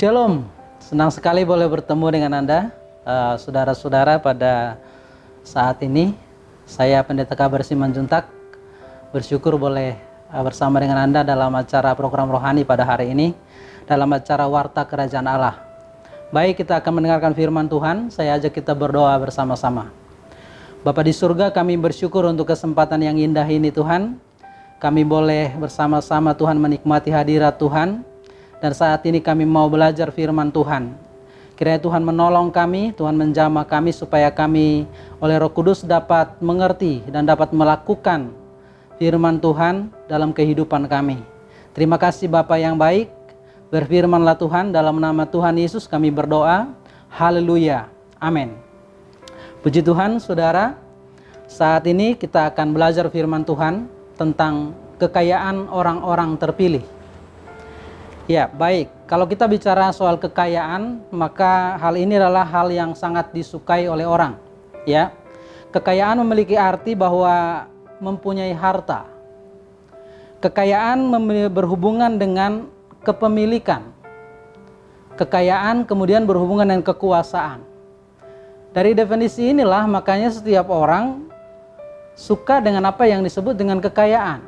Shalom, senang sekali boleh bertemu dengan Anda, saudara-saudara. Pada saat ini saya Pendeta Kabar Simanjuntak bersyukur boleh bersama dengan Anda dalam acara program rohani pada hari ini, dalam acara Warta Kerajaan Allah. Baik, kita akan mendengarkan firman Tuhan. Saya ajak kita berdoa bersama-sama. Bapa di surga, kami bersyukur untuk kesempatan yang indah ini Tuhan. Kami boleh bersama-sama Tuhan menikmati hadirat Tuhan. Dan saat ini kami mau belajar firman Tuhan. Kiranya Tuhan menolong kami, Tuhan menjamah kami supaya kami oleh Roh Kudus dapat mengerti dan dapat melakukan firman Tuhan dalam kehidupan kami. Terima kasih Bapa yang baik. Berfirmanlah Tuhan, dalam nama Tuhan Yesus kami berdoa. Haleluya. Amin. Puji Tuhan, saudara. Saat ini kita akan belajar firman Tuhan tentang kekayaan orang-orang terpilih. Ya, baik. Kalau kita bicara soal kekayaan, maka hal ini adalah hal yang sangat disukai oleh orang. Ya, kekayaan memiliki arti bahwa mempunyai harta. Kekayaan berhubungan dengan kepemilikan. Kekayaan kemudian berhubungan dengan kekuasaan. Dari definisi inilah makanya setiap orang suka dengan apa yang disebut dengan kekayaan.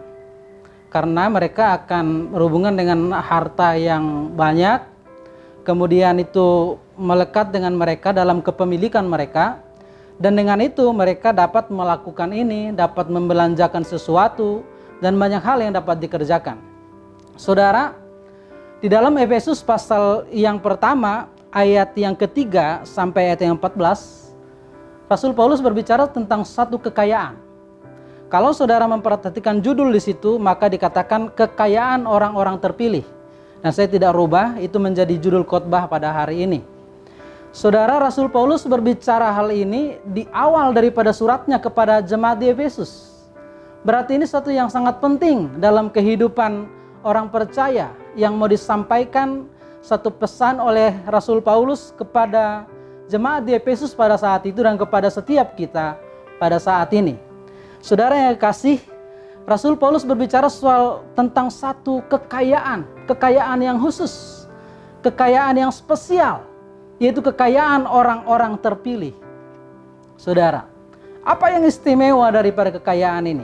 Karena mereka akan berhubungan dengan harta yang banyak, kemudian itu melekat dengan mereka dalam kepemilikan mereka, dan dengan itu mereka dapat melakukan ini, dapat membelanjakan sesuatu, dan banyak hal yang dapat dikerjakan. Saudara, di dalam Efesus pasal yang pertama, ayat yang ketiga sampai ayat yang 14, Rasul Paulus berbicara tentang satu kekayaan. Kalau saudara memperhatikan judul di situ, maka dikatakan kekayaan orang-orang terpilih. Dan saya tidak rubah, itu menjadi judul khotbah pada hari ini. Saudara, Rasul Paulus berbicara hal ini di awal daripada suratnya kepada jemaat di Efesus. Berarti ini satu yang sangat penting dalam kehidupan orang percaya yang mau disampaikan satu pesan oleh Rasul Paulus kepada jemaat di Efesus pada saat itu dan kepada setiap kita pada saat ini. Saudara yang kasih, Rasul Paulus berbicara soal tentang satu kekayaan yang khusus, kekayaan yang spesial, yaitu kekayaan orang-orang terpilih. Saudara, apa yang istimewa daripada kekayaan ini?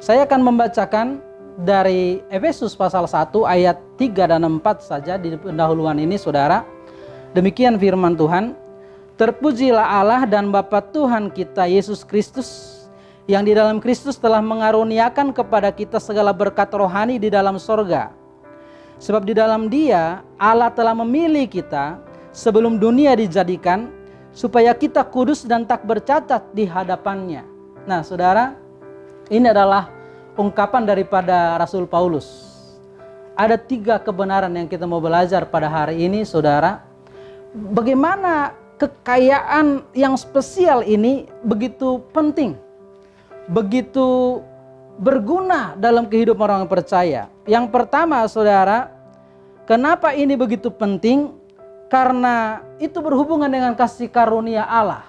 Saya akan membacakan dari Efesus pasal 1 ayat 3 dan 4 saja di pendahuluan ini, saudara. Demikian firman Tuhan. Terpujilah Allah dan Bapa Tuhan kita Yesus Kristus, yang di dalam Kristus telah mengaruniakan kepada kita segala berkat rohani di dalam sorga. Sebab di dalam Dia Allah telah memilih kita sebelum dunia dijadikan, supaya kita kudus dan tak bercacat di hadapannya. Nah saudara, ini adalah ungkapan daripada Rasul Paulus. Ada 3 kebenaran yang kita mau belajar pada hari ini, saudara. Bagaimana kekayaan yang spesial ini begitu penting, begitu berguna dalam kehidupan orang percaya. Yang pertama, saudara, kenapa ini begitu penting? Karena itu berhubungan dengan kasih karunia Allah.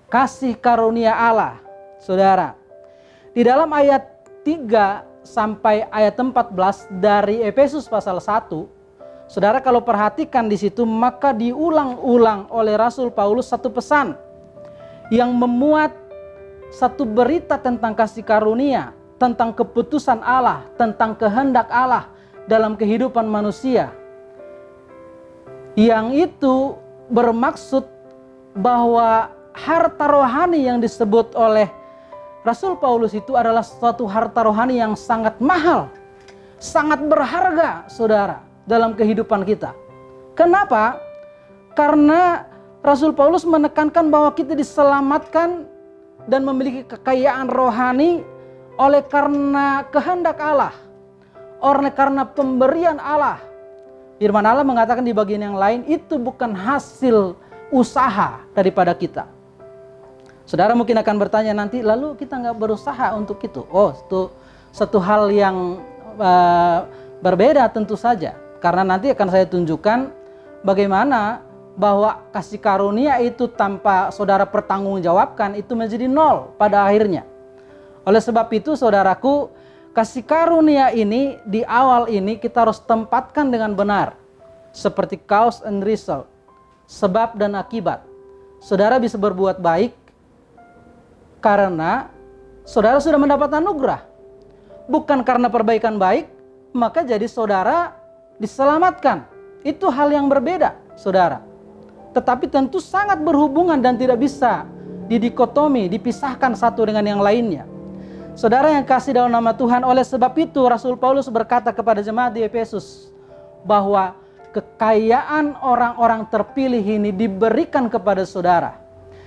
Kasih karunia Allah, saudara. Di dalam ayat 3 sampai ayat 14 dari Efesus pasal 1, saudara kalau perhatikan di situ, maka diulang-ulang oleh Rasul Paulus satu pesan yang memuat satu berita tentang kasih karunia, tentang keputusan Allah, tentang kehendak Allah dalam kehidupan manusia. Yang itu bermaksud bahwa harta rohani yang disebut oleh Rasul Paulus itu adalah suatu harta rohani yang sangat mahal, sangat berharga, saudara, dalam kehidupan kita. Kenapa? Karena Rasul Paulus menekankan bahwa kita diselamatkan dan memiliki kekayaan rohani oleh karena kehendak Allah, oleh karena pemberian Allah. Firman Allah mengatakan di bagian yang lain, itu bukan hasil usaha daripada kita. Saudara mungkin akan bertanya nanti, lalu kita nggak berusaha untuk itu? Oh, itu satu hal yang berbeda tentu saja. Karena nanti akan saya tunjukkan bagaimana bahwa kasih karunia itu tanpa saudara pertanggungjawabkan itu menjadi nol pada akhirnya. Oleh sebab itu saudaraku, kasih karunia ini di awal ini kita harus tempatkan dengan benar. seperti cause and result, sebab dan akibat. Saudara bisa berbuat baik karena saudara sudah mendapat anugerah. Bukan karena perbaikan baik, maka jadi saudara diselamatkan. Itu hal yang berbeda, saudara. Tetapi tentu sangat berhubungan dan tidak bisa didikotomi, dipisahkan satu dengan yang lainnya. Saudara yang kasih dalam nama Tuhan, oleh sebab itu Rasul Paulus berkata kepada jemaat di Efesus bahwa kekayaan orang-orang terpilih ini diberikan kepada saudara,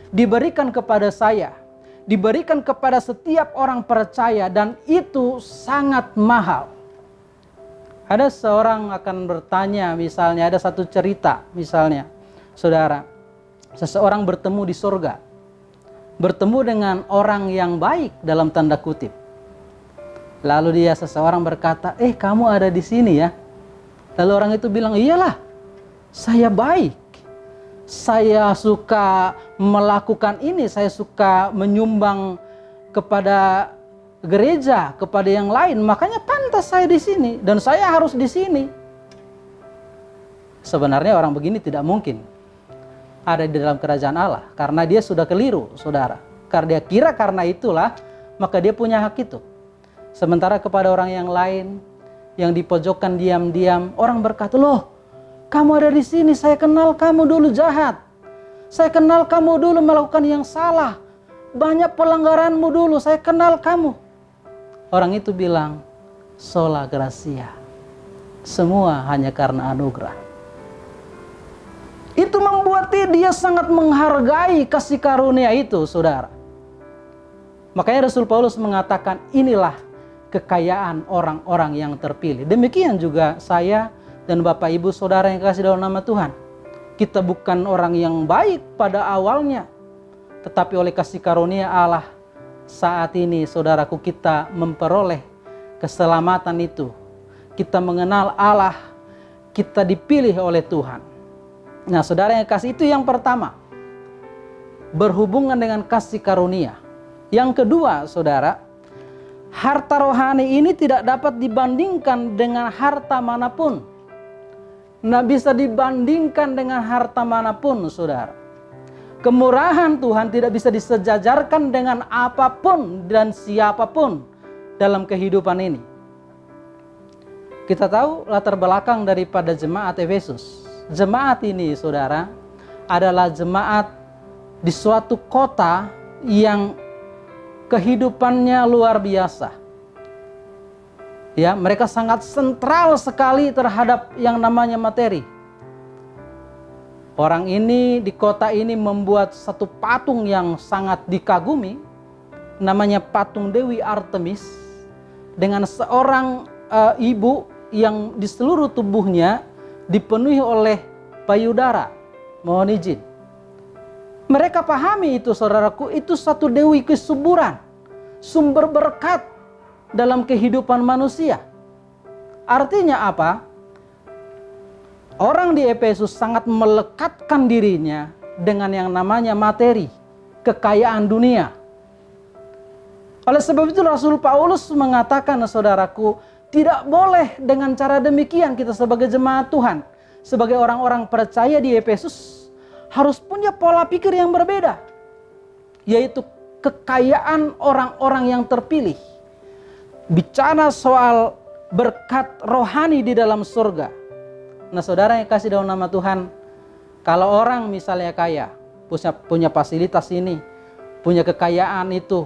diberikan kepada saya, diberikan kepada setiap orang percaya, dan itu sangat mahal. Ada seorang akan bertanya, misalnya ada satu cerita, misalnya saudara, seseorang bertemu di surga, bertemu dengan orang yang baik dalam tanda kutip. Lalu seseorang berkata, kamu ada di sini ya. Lalu orang itu bilang, iyalah, saya baik. Saya suka melakukan ini, saya suka menyumbang kepada gereja, kepada yang lain. Makanya pantas saya di sini dan saya harus di sini. Sebenarnya orang begini tidak mungkin ada di dalam kerajaan Allah, karena dia sudah keliru, saudara. Karena dia kira karena itulah maka dia punya hak itu. Sementara kepada orang yang lain yang di pojokan diam-diam, orang berkata, loh, kamu ada di sini, saya kenal kamu dulu jahat, saya kenal kamu dulu melakukan yang salah, banyak pelanggaranmu dulu, saya kenal kamu. Orang itu bilang, sola gratia, semua hanya karena anugerah. Itu membuat dia sangat menghargai kasih karunia itu, saudara. Makanya Rasul Paulus mengatakan, inilah kekayaan orang-orang yang terpilih. Demikian juga saya dan Bapak Ibu saudara yang kasih dalam nama Tuhan. Kita bukan orang yang baik pada awalnya, tetapi oleh kasih karunia Allah, saat ini saudaraku kita memperoleh keselamatan itu. Kita mengenal Allah, kita dipilih oleh Tuhan. Nah, saudara yang kasih, itu yang pertama, berhubungan dengan kasih karunia. Yang kedua, saudara, harta rohani ini tidak dapat dibandingkan dengan harta manapun. Nggak bisa dibandingkan dengan harta manapun, saudara. Kemurahan Tuhan tidak bisa disejajarkan dengan apapun dan siapapun dalam kehidupan ini. Kita tahu latar belakang daripada jemaat Efesus. Jemaat ini, saudara, adalah jemaat di suatu kota yang kehidupannya luar biasa. Ya, mereka sangat sentral sekali terhadap yang namanya materi. Orang ini di kota ini membuat satu patung yang sangat dikagumi, namanya patung Dewi Artemis, dengan seorang ibu yang di seluruh tubuhnya dipenuhi oleh payudara. Mohon izin. Mereka pahami itu, saudaraku, itu satu dewi kesuburan, sumber berkat dalam kehidupan manusia. Artinya apa? Orang di Efesus sangat melekatkan dirinya dengan yang namanya materi, kekayaan dunia. Oleh sebab itu Rasul Paulus mengatakan, saudaraku, tidak boleh dengan cara demikian kita sebagai jemaat Tuhan, sebagai orang-orang percaya di Efesus, harus punya pola pikir yang berbeda, yaitu kekayaan orang-orang yang terpilih. Bicara soal berkat rohani di dalam surga. Nah, saudara yang kasih dalam nama Tuhan, kalau orang misalnya kaya, punya fasilitas ini, punya kekayaan itu,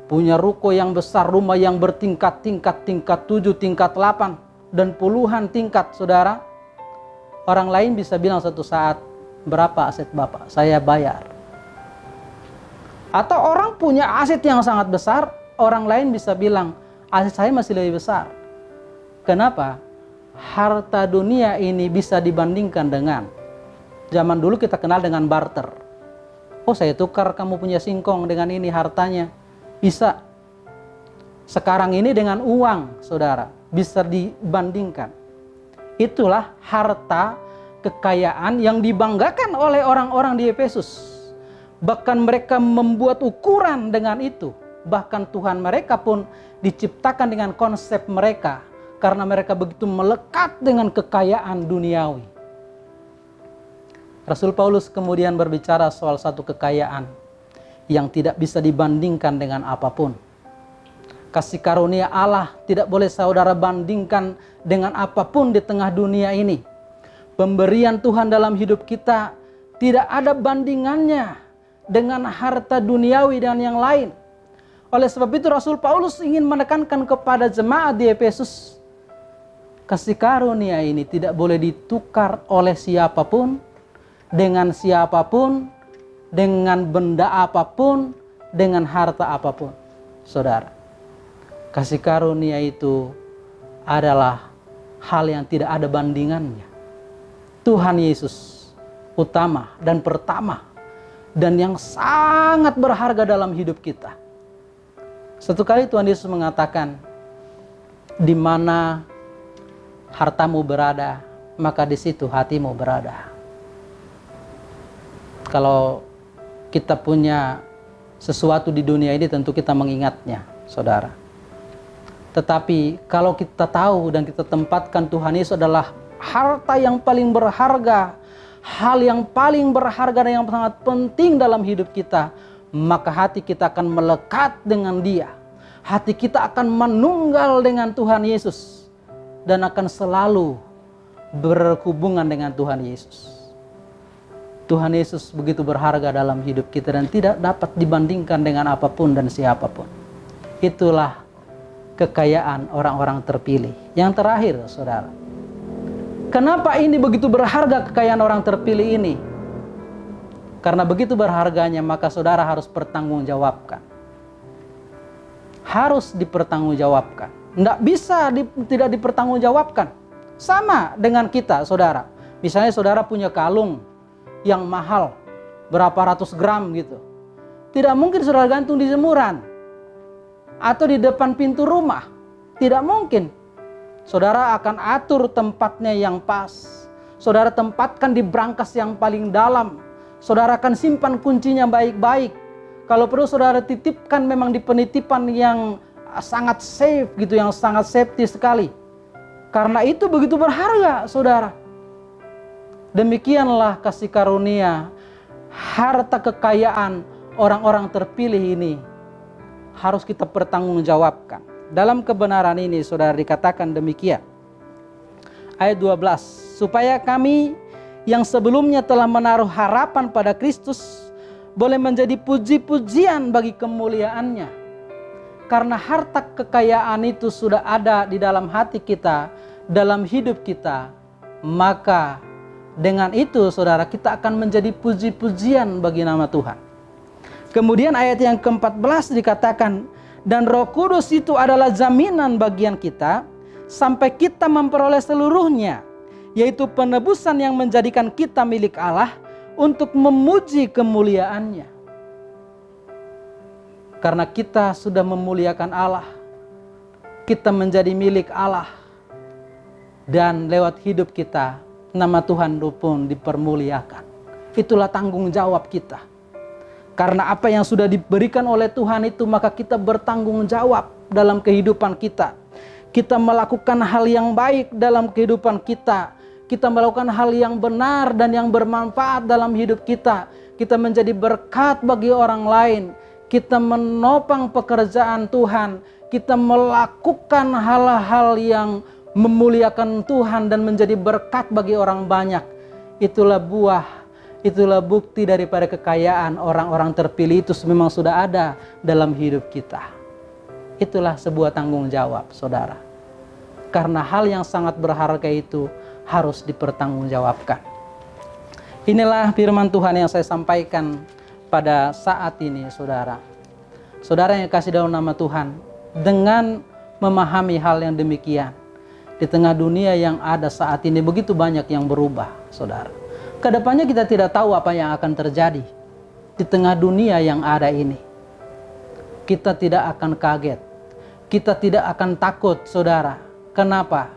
punya ruko yang besar, rumah yang bertingkat-tingkat, tingkat 7, tingkat 8, dan puluhan tingkat, saudara. Orang lain bisa bilang suatu saat, berapa aset Bapak? Saya bayar. Atau orang punya aset yang sangat besar, orang lain bisa bilang, aset saya masih lebih besar. Kenapa? Harta dunia ini bisa dibandingkan dengan, zaman dulu kita kenal dengan barter. Oh, saya tukar kamu punya singkong dengan ini hartanya. Bisa. Sekarang ini dengan uang, saudara, bisa dibandingkan. Itulah harta kekayaan yang dibanggakan oleh orang-orang di Efesus. Bahkan mereka membuat ukuran dengan itu. Bahkan Tuhan mereka pun diciptakan dengan konsep mereka, karena mereka begitu melekat dengan kekayaan duniawi. Rasul Paulus kemudian berbicara soal satu kekayaan yang tidak bisa dibandingkan dengan apapun. Kasih karunia Allah tidak boleh saudara bandingkan dengan apapun di tengah dunia ini. Pemberian Tuhan dalam hidup kita tidak ada bandingannya dengan harta duniawi dan yang lain. Oleh sebab itu Rasul Paulus ingin menekankan kepada jemaat di Efesus, kasih karunia ini tidak boleh ditukar oleh siapapun, dengan siapapun, dengan benda apapun, dengan harta apapun. Saudara, kasih karunia itu adalah hal yang tidak ada bandingannya. Tuhan Yesus utama dan pertama dan yang sangat berharga dalam hidup kita. Satu kali Tuhan Yesus mengatakan, di mana hartamu berada, maka di situ hatimu berada. Kalau kita punya sesuatu di dunia ini tentu kita mengingatnya, saudara. Tetapi kalau kita tahu dan kita tempatkan Tuhan Yesus adalah harta yang paling berharga, hal yang paling berharga dan yang sangat penting dalam hidup kita, maka hati kita akan melekat dengan Dia. Hati kita akan menunggal dengan Tuhan Yesus dan akan selalu berhubungan dengan Tuhan Yesus. Tuhan Yesus begitu berharga dalam hidup kita dan tidak dapat dibandingkan dengan apapun dan siapapun. Itulah kekayaan orang-orang terpilih. Yang terakhir, saudara, kenapa ini begitu berharga kekayaan orang terpilih ini? Karena begitu berharganya, maka saudara harus bertanggungjawabkan. Harus dipertanggungjawabkan. Tidak bisa tidak dipertanggungjawabkan. Sama dengan kita, saudara. Misalnya saudara punya kalung yang mahal, berapa ratus gram gitu. Tidak mungkin saudara gantung di jemuran atau di depan pintu rumah. Tidak mungkin. Saudara akan atur tempatnya yang pas. Saudara tempatkan di brankas yang paling dalam. Saudara akan simpan kuncinya baik-baik. Kalau perlu saudara titipkan memang di penitipan yang sangat safe gitu, yang sangat safety sekali. Karena itu begitu berharga, saudara. Demikianlah kasih karunia, harta kekayaan orang-orang terpilih ini harus kita pertanggungjawabkan. Dalam kebenaran ini saudara dikatakan demikian. Ayat 12, supaya kami yang sebelumnya telah menaruh harapan pada Kristus boleh menjadi puji-pujian bagi kemuliaannya. Karena harta kekayaan itu sudah ada di dalam hati kita, dalam hidup kita, maka dengan itu saudara kita akan menjadi puji-pujian bagi nama Tuhan. Kemudian ayat yang ke-14 dikatakan, dan Roh Kudus itu adalah jaminan bagian kita sampai kita memperoleh seluruhnya, yaitu penebusan yang menjadikan kita milik Allah untuk memuji kemuliaannya. Karena kita sudah memuliakan Allah, kita menjadi milik Allah, dan lewat hidup kita nama Tuhan pun dipermuliakan. Itulah tanggung jawab kita. Karena apa yang sudah diberikan oleh Tuhan itu, maka kita bertanggung jawab dalam kehidupan kita. Kita melakukan hal yang baik dalam kehidupan kita. Kita melakukan hal yang benar dan yang bermanfaat dalam hidup kita. Kita menjadi berkat bagi orang lain. Kita menopang pekerjaan Tuhan. Kita melakukan hal-hal yang memuliakan Tuhan dan menjadi berkat bagi orang banyak. Itulah buah, itulah bukti daripada kekayaan orang-orang terpilih itu memang sudah ada dalam hidup kita. Itulah sebuah tanggung jawab, saudara. Karena hal yang sangat berharga itu harus dipertanggungjawabkan. Inilah firman Tuhan yang saya sampaikan pada saat ini, saudara. Saudara yang kasih dalam nama Tuhan, dengan memahami hal yang demikian, di tengah dunia yang ada saat ini begitu banyak yang berubah, saudara. Kedepannya kita tidak tahu apa yang akan terjadi di tengah dunia yang ada ini. Kita tidak akan kaget, kita tidak akan takut, saudara. Kenapa?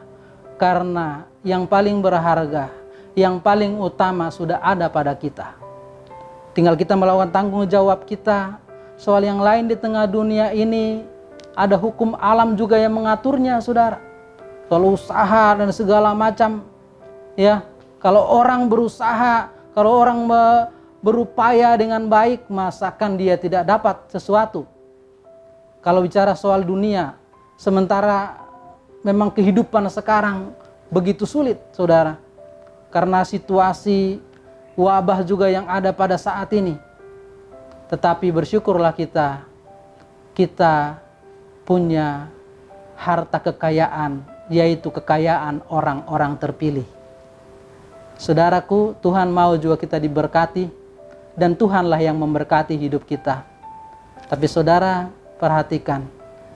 Karena yang paling berharga, yang paling utama sudah ada pada kita. Tinggal kita melakukan tanggung jawab kita. Soal yang lain di tengah dunia ini, ada hukum alam juga yang mengaturnya, saudara. Kalau usaha dan segala macam, ya, kalau orang berusaha, Kalau orang berupaya dengan baik, masakan dia tidak dapat sesuatu. Kalau bicara soal dunia, sementara memang kehidupan sekarang begitu sulit, saudara. Karena situasi wabah juga yang ada pada saat ini. Tetapi bersyukurlah kita punya harta kekayaan, yaitu kekayaan orang-orang terpilih. Saudaraku, Tuhan mau juga kita diberkati, dan Tuhanlah yang memberkati hidup kita. Tapi saudara, perhatikan,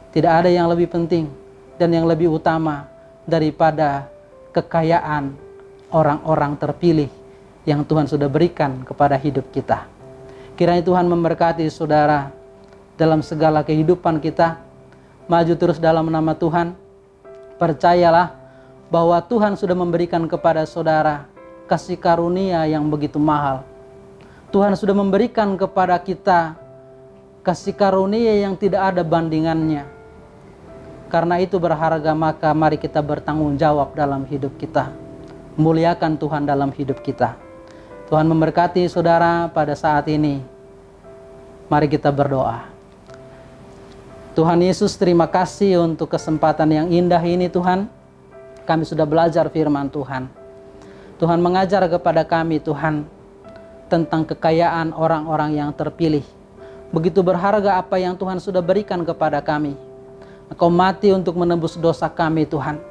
tidak ada yang lebih penting dan yang lebih utama daripada kekayaan orang-orang terpilih yang Tuhan sudah berikan kepada hidup kita. Kiranya Tuhan memberkati saudara dalam segala kehidupan kita. Maju terus dalam nama Tuhan. Percayalah bahwa Tuhan sudah memberikan kepada saudara kasih karunia yang begitu mahal. Tuhan sudah memberikan kepada kita kasih karunia yang tidak ada bandingannya. Karena itu berharga, maka mari kita bertanggung jawab dalam hidup kita. Muliakan Tuhan dalam hidup kita. Tuhan memberkati saudara pada saat ini. Mari kita berdoa. Tuhan Yesus, terima kasih untuk kesempatan yang indah ini Tuhan. Kami sudah belajar firman Tuhan. Tuhan mengajar kepada kami Tuhan tentang kekayaan orang-orang yang terpilih. Begitu berharga apa yang Tuhan sudah berikan kepada kami. Engkau mati untuk menebus dosa kami Tuhan.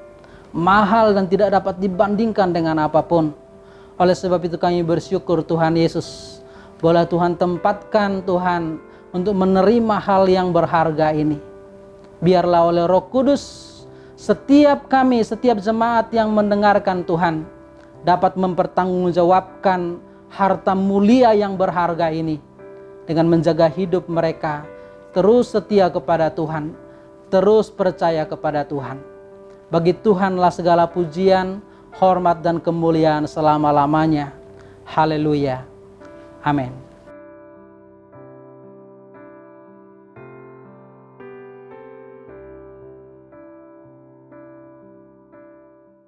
Mahal dan tidak dapat dibandingkan dengan apapun. Oleh sebab itu kami bersyukur Tuhan Yesus. Boleh Tuhan tempatkan Tuhan untuk menerima hal yang berharga ini. Biarlah oleh Roh Kudus setiap jemaat yang mendengarkan Tuhan dapat mempertanggungjawabkan harta mulia yang berharga ini dengan menjaga hidup mereka terus setia kepada Tuhan, terus percaya kepada Tuhan. Bagi Tuhanlah segala pujian, hormat dan kemuliaan selama-lamanya. Haleluya. Amin.